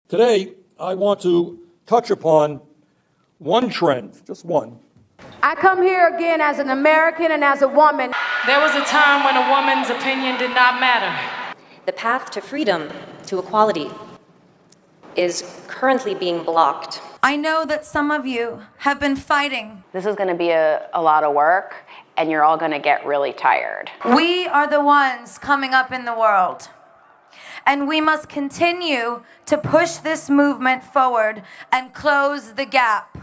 Today, I want to touch upon one trend, just one. I come here again as an American and as a woman. There was a time when a woman's opinion did not matter. The path to freedom, to equality, is currently being blocked. I know that some of you have been fighting. This is going to be a lot of work, and you're all going to get really tired. We are the ones coming up in the world. And we must continue to push this movement forward and close the gap.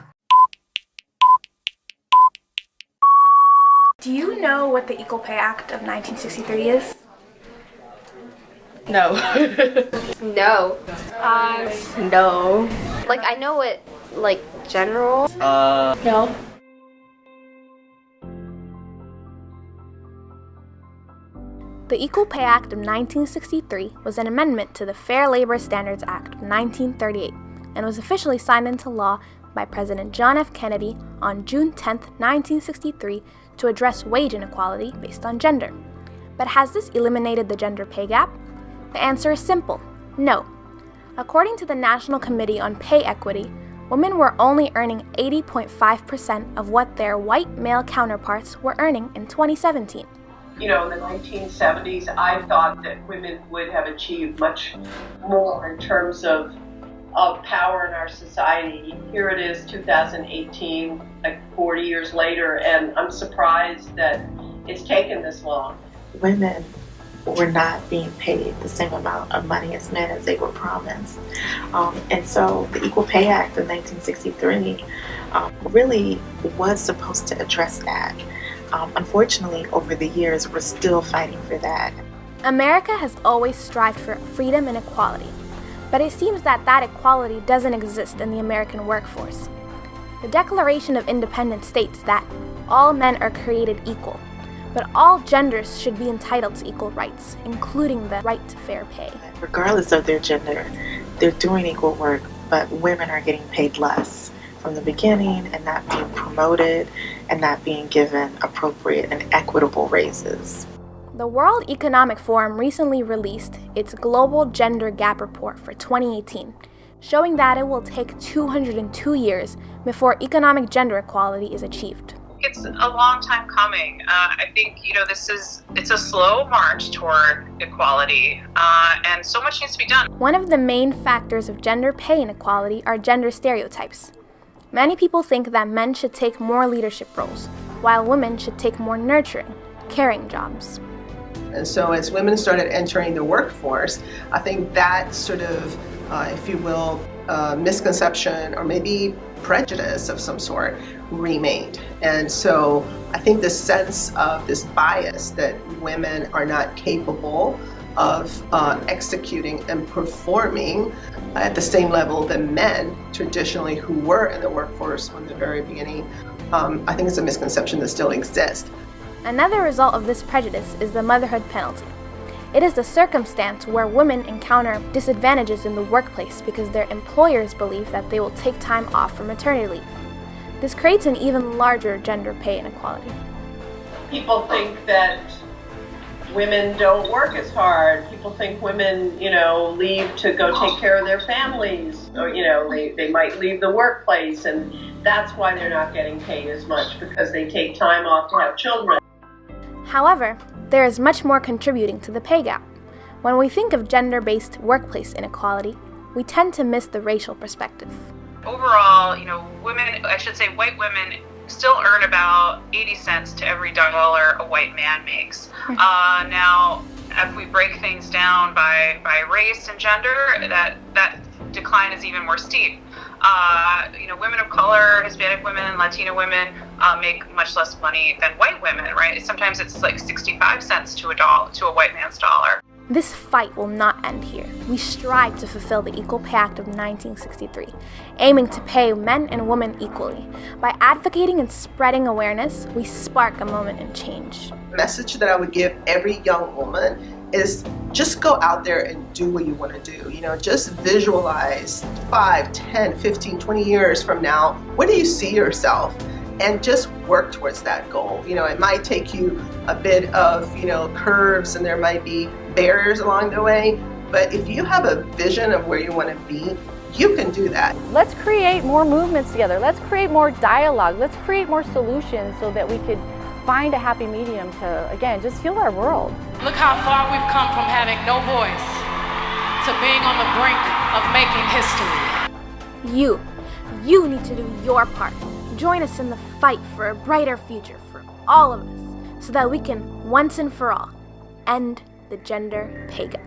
Do you know what the Equal Pay Act of 1963 is? No. No. No. Like, I know it, like, general. No. The Equal Pay Act of 1963 was an amendment to the Fair Labor Standards Act of 1938 and was officially signed into law by President John F. Kennedy on June 10, 1963, to address wage inequality based on gender. But has this eliminated the gender pay gap? The answer is simple: no. According to the National Committee on Pay Equity, women were only earning 80.5% of what their white male counterparts were earning in 2017. You know, in the 1970s, I thought that women would have achieved much more in terms of power in our society. Here it is, 2018, like 40 years later, and I'm surprised that it's taken this long. Women were not being paid the same amount of money as men as they were promised. And so the Equal Pay Act of 1963 really was supposed to address that. Unfortunately, over the years, we're still fighting for that. America has always strived for freedom and equality, but it seems that that equality doesn't exist in the American workforce. The Declaration of Independence states that all men are created equal, but all genders should be entitled to equal rights, including the right to fair pay. Regardless of their gender, they're doing equal work, but women are getting paid less from the beginning and not being promoted and not being given appropriate and equitable raises. The World Economic Forum recently released its Global Gender Gap Report for 2018, showing that it will take 202 years before economic gender equality is achieved. It's a long time coming. I think, it's a slow march toward equality, and so much needs to be done. One of the main factors of gender pay inequality are gender stereotypes. Many people think that men should take more leadership roles, while women should take more nurturing, caring jobs. And so as women started entering the workforce, I think that sort of, if you will, misconception or maybe prejudice of some sort remained. And so I think the sense of this bias that women are not capable of executing and performing at the same level that men traditionally who were in the workforce from the very beginning, I think it's a misconception that still exists. Another result of this prejudice is the motherhood penalty. It is the circumstance where women encounter disadvantages in the workplace because their employers believe that they will take time off for maternity leave. This creates an even larger gender pay inequality. People think that women don't work as hard. People think women, leave to go take care of their families. Or, they might leave the workplace, and that's why they're not getting paid as much, because they take time off to have children. However, there is much more contributing to the pay gap. When we think of gender-based workplace inequality, we tend to miss the racial perspective. Overall, white women still earn about 80 cents to every dollar a white man makes. Now, if we break things down by race and gender, that decline is even more steep. Women of color, Hispanic women, Latina women make much less money than white women, right? Sometimes it's like 65 cents to a white man's dollar. This fight will not end here. We strive to fulfill the Equal Pay Act of 1963, aiming to pay men and women equally. By advocating and spreading awareness, we spark a moment in change. The message that I would give every young woman is just go out there and do what you want to do. Just visualize 5, 10, 15, 20 years from now, where do you see yourself? And just work towards that goal. It might take you a bit of, curves, and there might be barriers along the way, But if you have a vision of where you want to be, you can do that. Let's create more movements together. Let's create more dialogue. Let's create more solutions so that we could find a happy medium to, again, just heal our world. Look how far we've come from having no voice to being on the brink of making history. You need to do your part. Join us in the fight for a brighter future for all of us, so that we can, once and for all, end the gender pay gap.